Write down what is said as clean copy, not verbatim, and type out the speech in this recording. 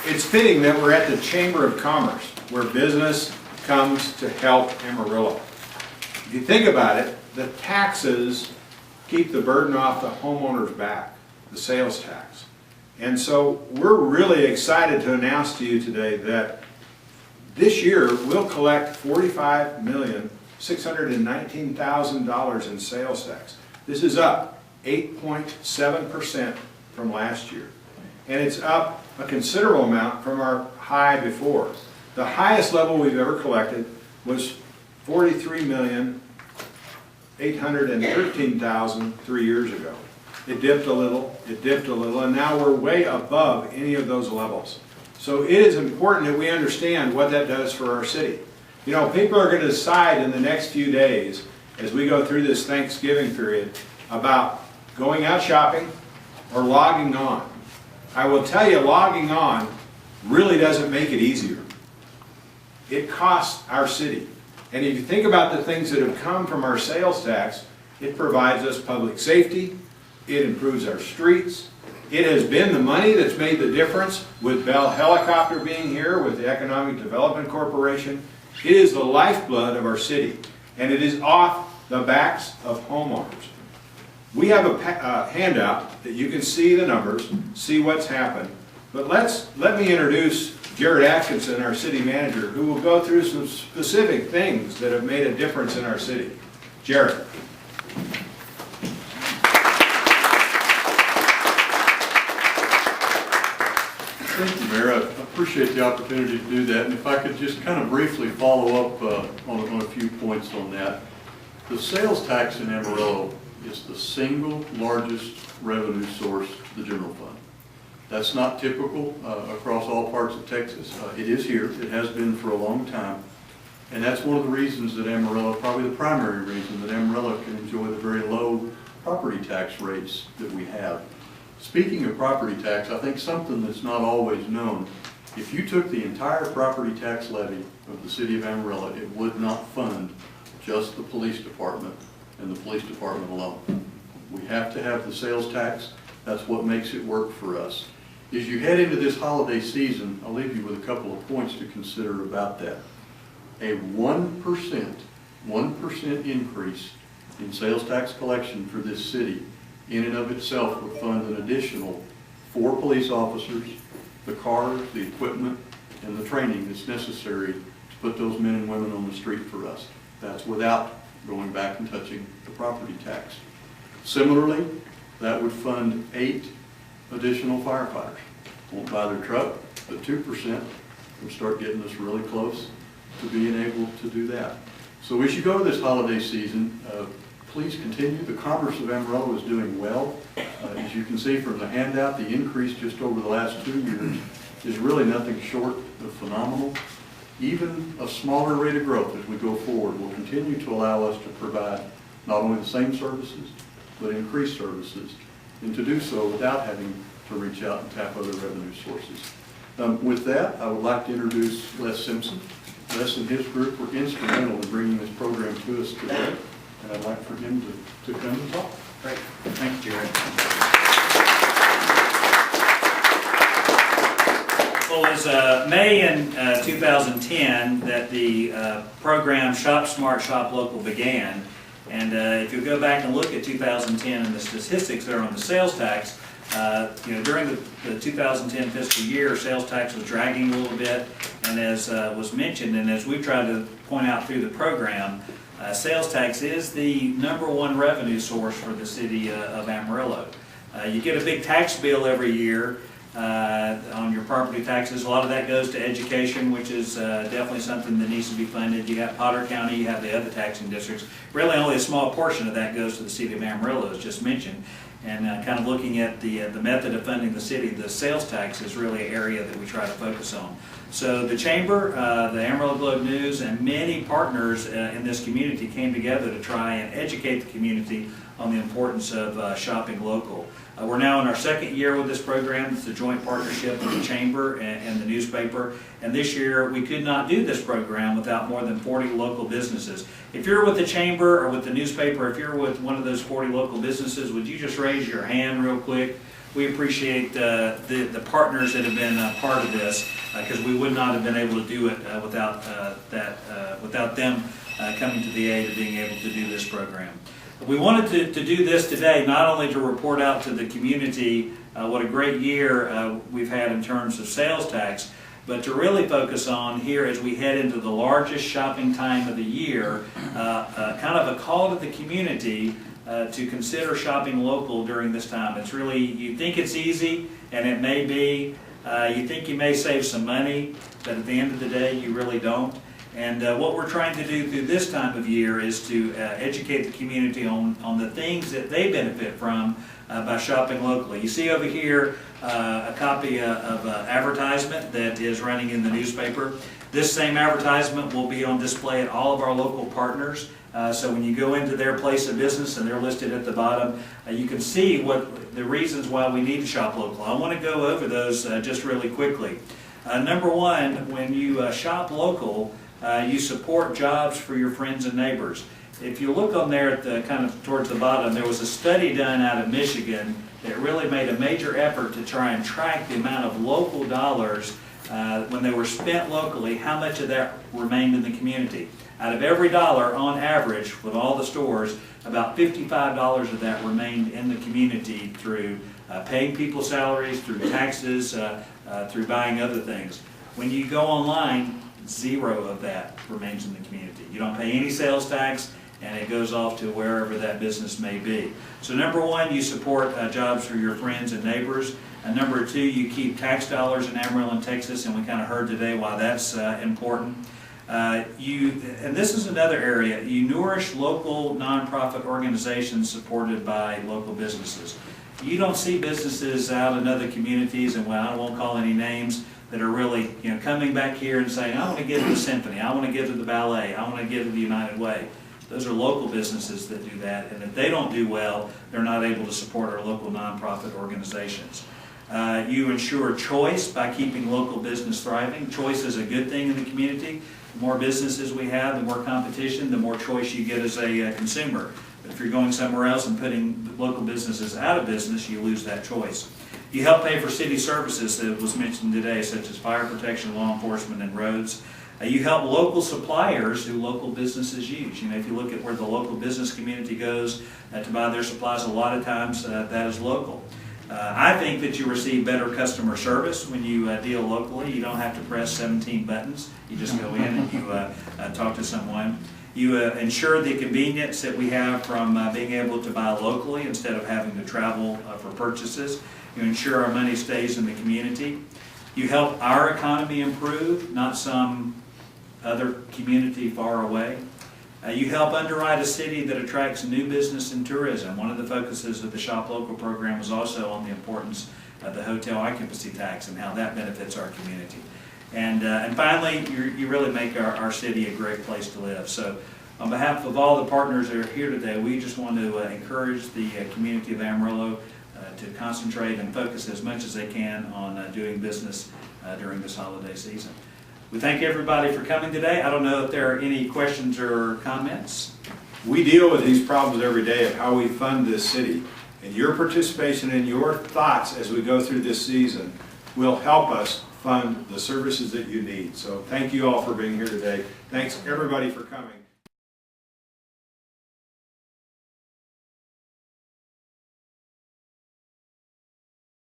It's fitting that we're at the Chamber of Commerce, where business comes to help Amarillo. If you think about it, the taxes keep the burden off the homeowner's back, the sales tax. And so we're really excited to announce to you today that this year we'll collect $45,619,000 in sales tax. This is up 8.7% from last year. And it's up a considerable amount from our high before. The highest level we've ever collected was $43,813,000 3 years ago. It dipped a little, and now we're way above any of those levels. So it is important that we understand what that does for our city. You know, people are going to decide in the next few days, as we go through this Thanksgiving period, about going out shopping or logging on. I will tell you, logging on really doesn't make it easier. It costs our city. And if you think about the things that have come from our sales tax, it provides us public safety, it improves our streets, it has been the money that's made the difference with Bell Helicopter being here, with the Economic Development Corporation. It is the lifeblood of our city, and it is off the backs of homeowners. We have a handout that you can see the numbers, see what's happened. But let me introduce Jared Atkinson, our city manager, who will go through some specific things that have made a difference in our city. Jared. Thank you, Mayor. I appreciate the opportunity to do that. And if I could just kind of briefly follow up on a few points on that. The sales tax in Amarillo is the single largest revenue source to the general fund. That's not typical across all parts of Texas. It is here. It has been for a long time. And that's one of the reasons that Amarillo, probably the primary reason that Amarillo can enjoy the very low property tax rates that we have. Speaking of property tax, I think something that's not always known, if you took the entire property tax levy of the city of Amarillo, it would not fund just the police department and the police department alone. We have to have the sales tax. That's what makes it work for us. As you head into this holiday season, I'll leave you with a couple of points to consider about that. A 1% increase in sales tax collection for this city in and of itself would fund an additional 4 police officers, the cars, the equipment, and the training that's necessary to put those men and women on the street for us. That's without going back and touching the property tax. Similarly, that would fund 8 additional firefighters. Won't buy their truck, but 2% would start getting us really close to being able to do that. So as you go this holiday season, please continue. The commerce of Amarillo is doing well. As you can see from the handout, the increase just over the last 2 years is really nothing short of phenomenal. Even a smaller rate of growth as we go forward will continue to allow us to provide not only the same services, but increased services, and to do so without having to reach out and tap other revenue sources. With that, I would like to introduce Les Simpson. Les and his group were instrumental in bringing this program to us today, and I'd like for him to come and talk. Great. Thank you, Jared. Well, it was May in 2010 that the program Shop Smart, Shop Local began. And if you go back and look at 2010 and the statistics there on the sales tax, during the 2010 fiscal year, sales tax was dragging a little bit. And as was mentioned, and as we've tried to point out through the program, sales tax is the #1 revenue source for the city of Amarillo. You get a big tax bill every year on your property taxes. A lot of that goes to education, which is definitely something that needs to be funded. You got Potter County, you have the other taxing districts. Really only a small portion of that goes to the city of Amarillo, as just mentioned. And kind of looking at the method of funding the city, the sales tax is really an area that we try to focus on. So the Chamber, the Amarillo Globe News, and many partners in this community came together to try and educate the community on the importance of shopping local. We're now in our 2nd year with this program. It's a joint partnership with the Chamber and the newspaper. And this year we could not do this program without more than 40 local businesses. If you're with the Chamber or with the newspaper, if you're with one of those 40 local businesses, would you just raise your hand real quick? we appreciate the partners that have been part of this, because we would not have been able to do it without them coming to the aid of being able to do this program. We wanted to do this today, not only to report out to the community what a great year we've had in terms of sales tax, but to really focus on here as we head into the largest shopping time of the year, kind of a call to the community to consider shopping local during this time. It's really, you think it's easy, and it may be, you think you may save some money, but at the end of the day, you really don't. And what we're trying to do through this time of year is to educate the community on the things that they benefit from by shopping locally. You see over here a copy of an advertisement that is running in the newspaper. This same advertisement will be on display at all of our local partners. So when you go into their place of business, and they're listed at the bottom, you can see what the reasons why we need to shop local. I want to go over those just really quickly. Number one, when you shop local, you support jobs for your friends and neighbors. If you look on there at the kind of towards the bottom, there was a study done out of Michigan that really made a major effort to try and track the amount of local dollars when they were spent locally, how much of that remained in the community. Out of every dollar, on average, with all the stores, about $55 of that remained in the community through paying people's salaries, through taxes, through buying other things. When you go online, 0 of that remains in the community. You don't pay any sales tax, and it goes off to wherever that business may be. So number one, you support jobs for your friends and neighbors. And number two, you keep tax dollars in Amarillo, Texas, and we kind of heard today why that's important. And this is another area, you nourish local nonprofit organizations supported by local businesses. You don't see businesses out in other communities, and well, I won't call any names, that are really, coming back here and saying, I want to give to the symphony, I want to give to the ballet, I want to give to the United Way. Those are local businesses that do that, and if they don't do well, they're not able to support our local nonprofit organizations. You ensure choice by keeping local business thriving. Choice is a good thing in the community. The more businesses we have, the more competition, the more choice you get as a consumer. But if you're going somewhere else and putting local businesses out of business, you lose that choice. You help pay for city services that was mentioned today, such as fire protection, law enforcement, and roads. You help local suppliers who local businesses use. If you look at where the local business community goes to buy their supplies, a lot of times that is local. I think that you receive better customer service when you deal locally. You don't have to press 17 buttons. You just go in and you talk to someone. You ensure the convenience that we have from being able to buy locally instead of having to travel for purchases. You ensure our money stays in the community. You help our economy improve, not some other community far away. You help underwrite a city that attracts new business and tourism. One of the focuses of the Shop Local program was also on the importance of the hotel occupancy tax and how that benefits our community. And finally, you really make our city a great place to live. So on behalf of all the partners that are here today, we just want to encourage the community of Amarillo to concentrate and focus as much as they can on doing business during this holiday season. We thank everybody for coming today. I don't know if there are any questions or comments. We deal with these problems every day of how we fund this city. And your participation and your thoughts as we go through this season will help us fund the services that you need. So thank you all for being here today. Thanks everybody for coming.